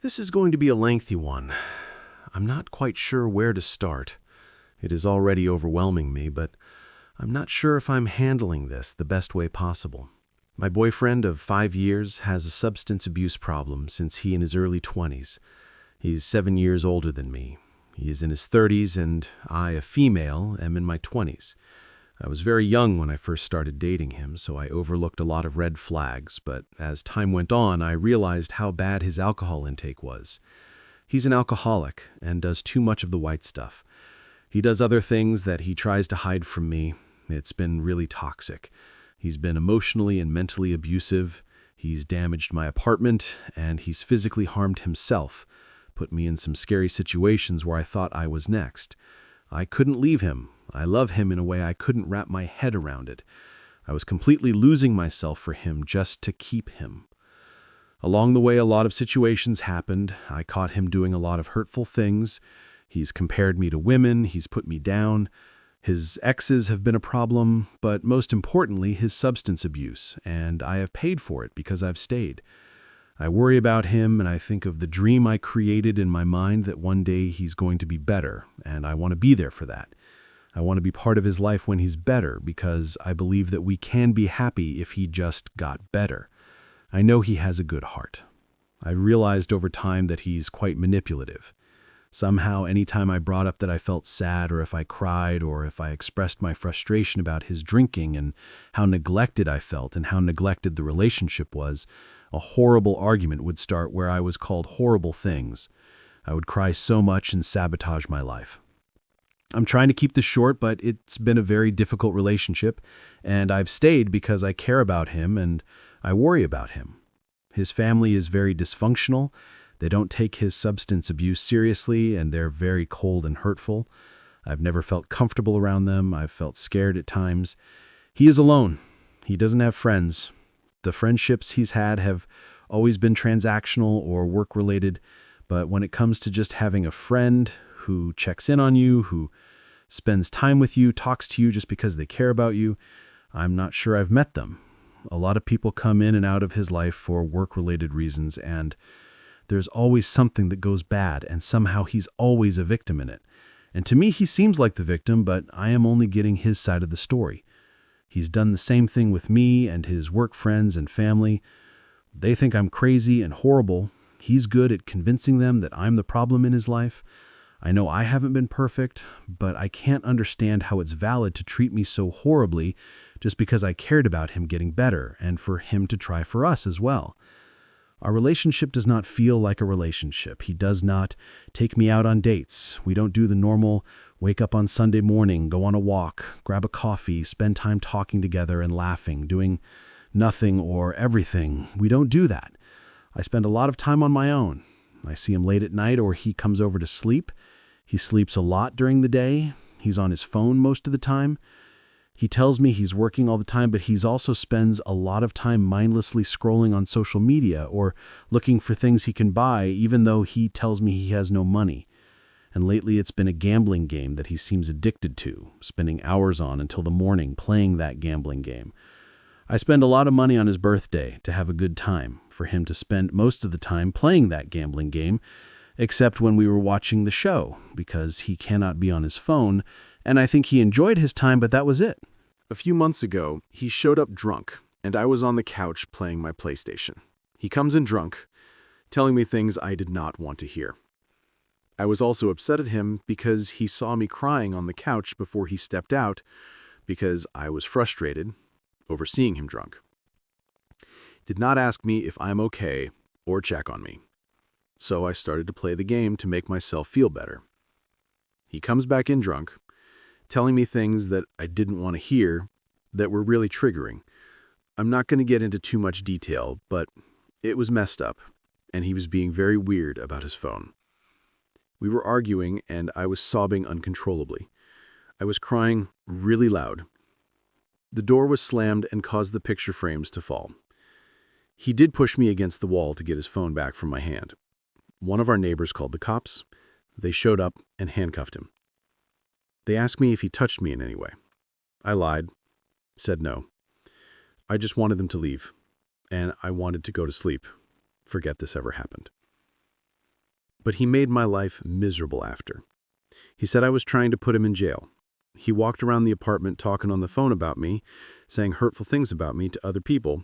This is going to be a lengthy one. I'm not quite sure where to start. It is already overwhelming me, but I'm not sure if I'm handling this the best way possible. My boyfriend of 5 years has a substance abuse problem since he in his early 20s. He's 7 years older than me. He is in his 30s and I, a female, am in my 20s. I was very young when I first started dating him, so I overlooked a lot of red flags, but as time went on, I realized how bad his alcohol intake was. He's an alcoholic and does too much of the white stuff. He does other things that he tries to hide from me. It's been really toxic. He's been emotionally and mentally abusive. He's damaged my apartment, and he's physically harmed himself, put me in some scary situations where I thought I was next. I couldn't leave him. I love him in a way I couldn't wrap my head around it. I was completely losing myself for him just to keep him. Along the way, a lot of situations happened. I caught him doing a lot of hurtful things. He's compared me to women. He's put me down. His exes have been a problem, but most importantly, his substance abuse, and I have paid for it because I've stayed. I worry about him, and I think of the dream I created in my mind that one day he's going to be better, and I want to be there for that. I want to be part of his life when he's better because I believe that we can be happy if he just got better. I know he has a good heart. I've realized over time that he's quite manipulative. Somehow, anytime I brought up that I felt sad or if I cried or if I expressed my frustration about his drinking and how neglected I felt and how neglected the relationship was, a horrible argument would start where I was called horrible things. I would cry so much and sabotage my life. I'm trying to keep this short, but it's been a very difficult relationship, and I've stayed because I care about him and I worry about him. His family is very dysfunctional. They don't take his substance abuse seriously, and they're very cold and hurtful. I've never felt comfortable around them. I've felt scared at times. He is alone. He doesn't have friends. The friendships he's had have always been transactional or work-related, but when it comes to just having a friend who checks in on you, who spends time with you, talks to you just because they care about you, I'm not sure I've met them. A lot of people come in and out of his life for work-related reasons, and there's always something that goes bad, and somehow he's always a victim in it. And to me, he seems like the victim, but I am only getting his side of the story. He's done the same thing with me and his work friends and family. They think I'm crazy and horrible. He's good at convincing them that I'm the problem in his life. I know I haven't been perfect, but I can't understand how it's valid to treat me so horribly just because I cared about him getting better and for him to try for us as well. Our relationship does not feel like a relationship. He does not take me out on dates. We don't do the normal wake up on Sunday morning, go on a walk, grab a coffee, spend time talking together and laughing, doing nothing or everything. We don't do that. I spend a lot of time on my own. I see him late at night or he comes over to sleep. He sleeps a lot during the day. He's on his phone most of the time. He tells me he's working all the time, but he also spends a lot of time mindlessly scrolling on social media or looking for things he can buy, even though he tells me he has no money. And lately it's been a gambling game that he seems addicted to, spending hours on until the morning playing that gambling game. I spend a lot of money on his birthday to have a good time, for him to spend most of the time playing that gambling game, except when we were watching the show, because he cannot be on his phone, and I think he enjoyed his time, but that was it. A few months ago, he showed up drunk, and I was on the couch playing my PlayStation. He comes in drunk, telling me things I did not want to hear. I was also upset at him because he saw me crying on the couch before he stepped out because I was frustrated over seeing him drunk. Did not ask me if I'm okay or check on me. So I started to play the game to make myself feel better. He comes back in drunk, telling me things that I didn't want to hear that were really triggering. I'm not going to get into too much detail, but it was messed up, and he was being very weird about his phone. We were arguing, and I was sobbing uncontrollably. I was crying really loud. The door was slammed and caused the picture frames to fall. He did push me against the wall to get his phone back from my hand. One of our neighbors called the cops. They showed up and handcuffed him. They asked me if he touched me in any way. I lied, said no. I just wanted them to leave, and I wanted to go to sleep. Forget this ever happened. But he made my life miserable after. He said I was trying to put him in jail. He walked around the apartment talking on the phone about me, saying hurtful things about me to other people,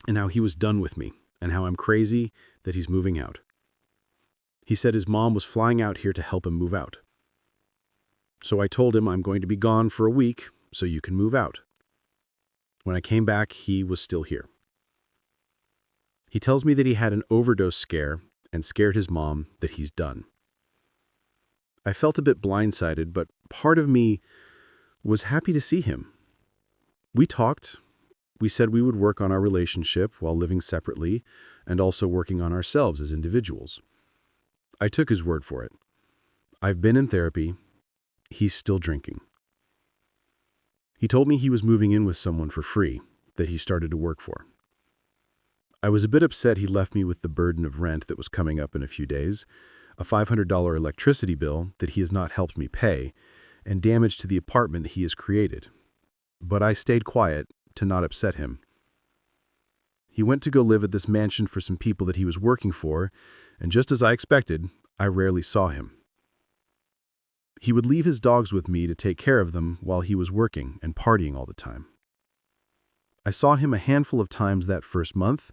and how he was done with me, and how I'm crazy that he's moving out. He said his mom was flying out here to help him move out. So I told him I'm going to be gone for a week so you can move out. When I came back, he was still here. He tells me that he had an overdose scare and scared his mom that he's done. I felt a bit blindsided, but part of me was happy to see him. We talked. We said we would work on our relationship while living separately and also working on ourselves as individuals. I took his word for it. I've been in therapy. He's still drinking. He told me he was moving in with someone for free that he started to work for. I was a bit upset he left me with the burden of rent that was coming up in a few days, a $500 electricity bill that he has not helped me pay, and damage to the apartment he has created. But I stayed quiet to not upset him. He went to go live at this mansion for some people that he was working for, and just as I expected, I rarely saw him. He would leave his dogs with me to take care of them while he was working and partying all the time. I saw him a handful of times that first month,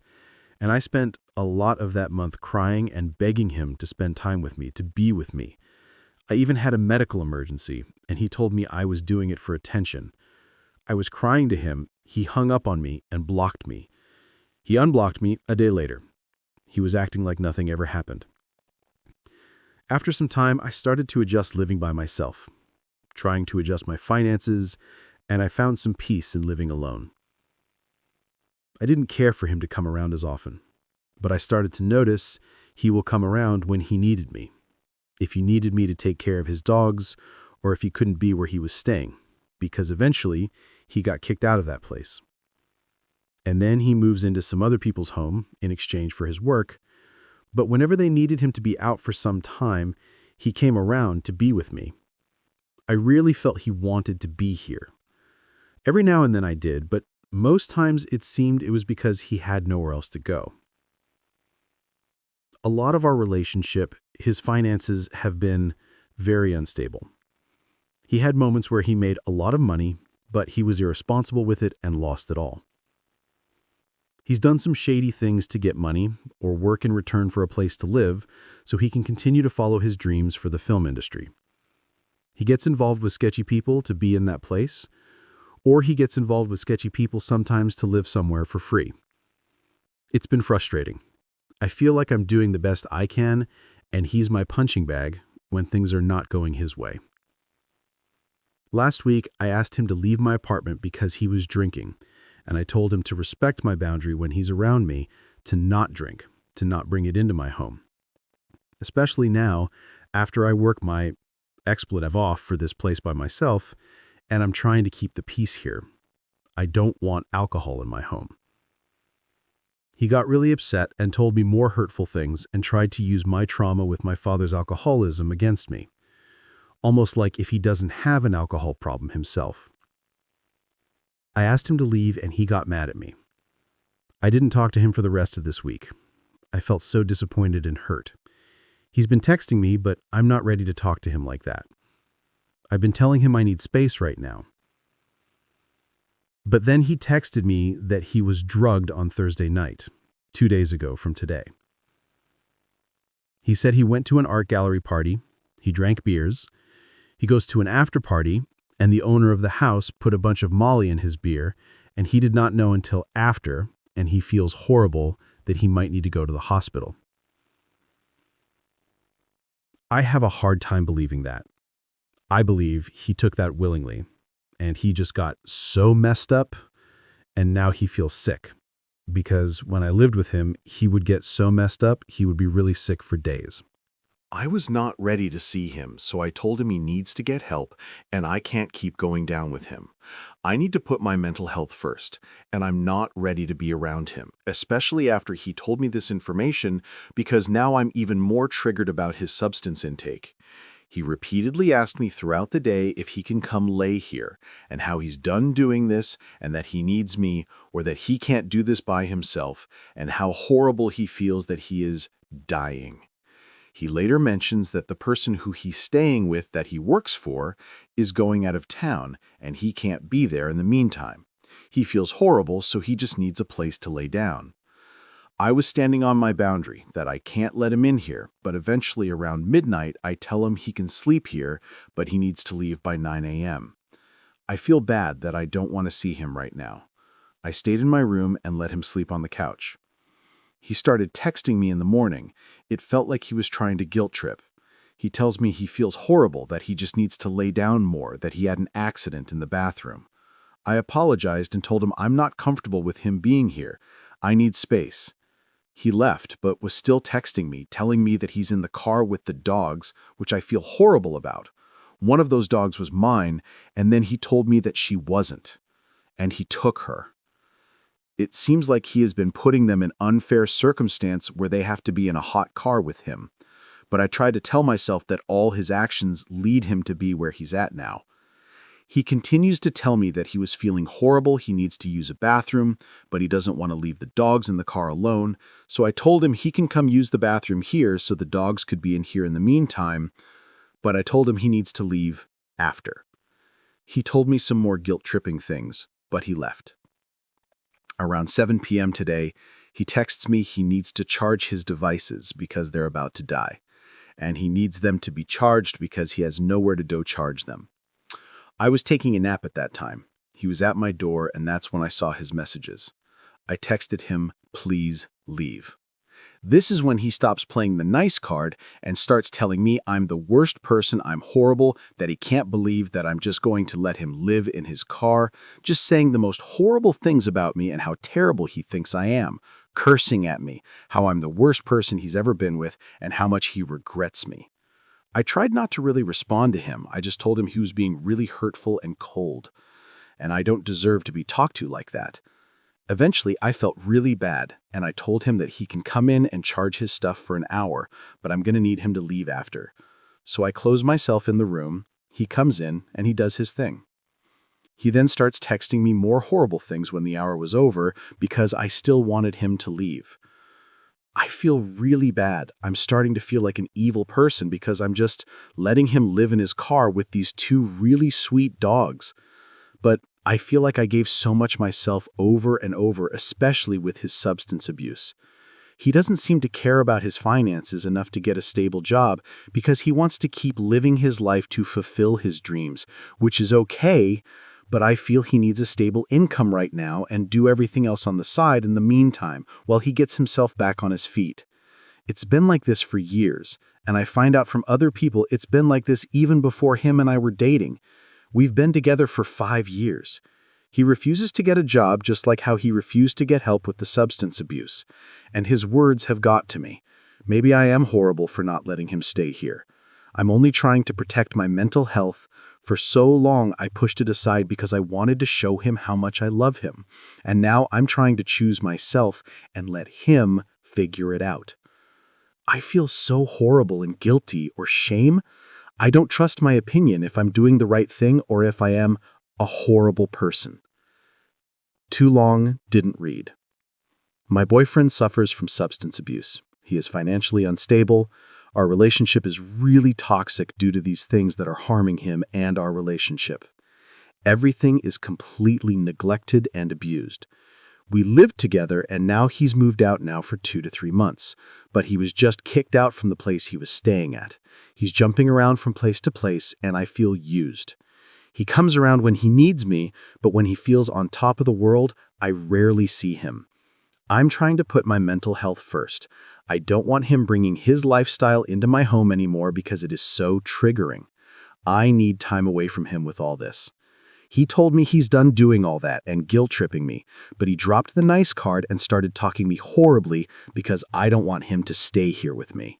and I spent a lot of that month crying and begging him to spend time with me, to be with me. I even had a medical emergency, and he told me I was doing it for attention. I was crying to him. He hung up on me and blocked me. He unblocked me a day later. He was acting like nothing ever happened. After some time, I started to adjust living by myself, trying to adjust my finances, and I found some peace in living alone. I didn't care for him to come around as often, but I started to notice he will come around when he needed me, if he needed me to take care of his dogs, or if he couldn't be where he was staying, because eventually he got kicked out of that place. And then he moves into some other people's home in exchange for his work, but whenever they needed him to be out for some time, he came around to be with me. I really felt he wanted to be here. Every now and then I did, but most times it seemed it was because he had nowhere else to go. A lot of our relationship, his finances have been very unstable. He had moments where he made a lot of money, but he was irresponsible with it and lost it all. He's done some shady things to get money or work in return for a place to live so he can continue to follow his dreams for the film industry. He gets involved with sketchy people to be in that place, or he gets involved with sketchy people sometimes to live somewhere for free. It's been frustrating. I feel like I'm doing the best I can, and he's my punching bag when things are not going his way. Last week, I asked him to leave my apartment because he was drinking, and I told him to respect my boundary when he's around me, to not drink, to not bring it into my home. Especially now, after I work my expletive off for this place by myself, and I'm trying to keep the peace here. I don't want alcohol in my home. He got really upset and told me more hurtful things and tried to use my trauma with my father's alcoholism against me, almost like if he doesn't have an alcohol problem himself. I asked him to leave and he got mad at me. I didn't talk to him for the rest of this week. I felt so disappointed and hurt. He's been texting me, but I'm not ready to talk to him like that. I've been telling him I need space right now. But then he texted me that he was drugged on Thursday night, 2 days ago from today. He said he went to an art gallery party, he drank beers, he goes to an after party, and the owner of the house put a bunch of Molly in his beer, and he did not know until after, and he feels horrible that he might need to go to the hospital. I have a hard time believing that. I believe he took that willingly, and he just got so messed up, and now he feels sick. Because when I lived with him, he would get so messed up, he would be really sick for days. I was not ready to see him, so I told him he needs to get help, and I can't keep going down with him. I need to put my mental health first, and I'm not ready to be around him, especially after he told me this information, because now I'm even more triggered about his substance intake. He repeatedly asked me throughout the day if he can come lay here, and how he's done doing this, and that he needs me, or that he can't do this by himself, and how horrible he feels that he is dying. He later mentions that the person who he's staying with that he works for is going out of town and he can't be there in the meantime. He feels horrible, so he just needs a place to lay down. I was standing on my boundary that I can't let him in here, but eventually around midnight I tell him he can sleep here, but he needs to leave by 9 a.m. I feel bad that I don't want to see him right now. I stayed in my room and let him sleep on the couch. He started texting me in the morning. It felt like he was trying to guilt trip. He tells me he feels horrible, that he just needs to lay down more, that he had an accident in the bathroom. I apologized and told him I'm not comfortable with him being here. I need space. He left, but was still texting me, telling me that he's in the car with the dogs, which I feel horrible about. One of those dogs was mine, and then he told me that she wasn't. And he took her. It seems like he has been putting them in unfair circumstance where they have to be in a hot car with him. But I tried to tell myself that all his actions lead him to be where he's at now. He continues to tell me that he was feeling horrible, he needs to use a bathroom, but he doesn't want to leave the dogs in the car alone, so I told him he can come use the bathroom here so the dogs could be in here in the meantime, but I told him he needs to leave after. He told me some more guilt-tripping things, but he left. Around 7 p.m. today, he texts me he needs to charge his devices because they're about to die, and he needs them to be charged because he has nowhere to go charge them. I was taking a nap at that time. He was at my door, and that's when I saw his messages. I texted him, "Please leave." This is when he stops playing the nice card and starts telling me I'm the worst person, I'm horrible, that he can't believe that I'm just going to let him live in his car, just saying the most horrible things about me and how terrible he thinks I am, cursing at me, how I'm the worst person he's ever been with, and how much he regrets me. I tried not to really respond to him. I just told him he was being really hurtful and cold, and I don't deserve to be talked to like that. Eventually, I felt really bad, and I told him that he can come in and charge his stuff for an hour, but I'm going to need him to leave after. So I close myself in the room, he comes in, and he does his thing. He then starts texting me more horrible things when the hour was over because I still wanted him to leave. I feel really bad. I'm starting to feel like an evil person because I'm just letting him live in his car with these two really sweet dogs. But I feel like I gave so much myself over and over, especially with his substance abuse. He doesn't seem to care about his finances enough to get a stable job because he wants to keep living his life to fulfill his dreams, which is okay, but I feel he needs a stable income right now and do everything else on the side in the meantime while he gets himself back on his feet. It's been like this for years, and I find out from other people it's been like this even before him and I were dating. We've been together for 5 years. He refuses to get a job just like how he refused to get help with the substance abuse. And his words have got to me. Maybe I am horrible for not letting him stay here. I'm only trying to protect my mental health. For so long, I pushed it aside because I wanted to show him how much I love him. And now I'm trying to choose myself and let him figure it out. I feel so horrible and guilty or shame. I don't trust my opinion if I'm doing the right thing or if I am a horrible person. Too long, didn't read. My boyfriend suffers from substance abuse. He is financially unstable. Our relationship is really toxic due to these things that are harming him and our relationship. Everything is completely neglected and abused. We lived together and now he's moved out now for 2 to 3 months, but he was just kicked out from the place he was staying at. He's jumping around from place to place and I feel used. He comes around when he needs me, but when he feels on top of the world, I rarely see him. I'm trying to put my mental health first. I don't want him bringing his lifestyle into my home anymore because it is so triggering. I need time away from him with all this. He told me he's done doing all that and guilt-tripping me, but he dropped the nice card and started talking me horribly because I don't want him to stay here with me.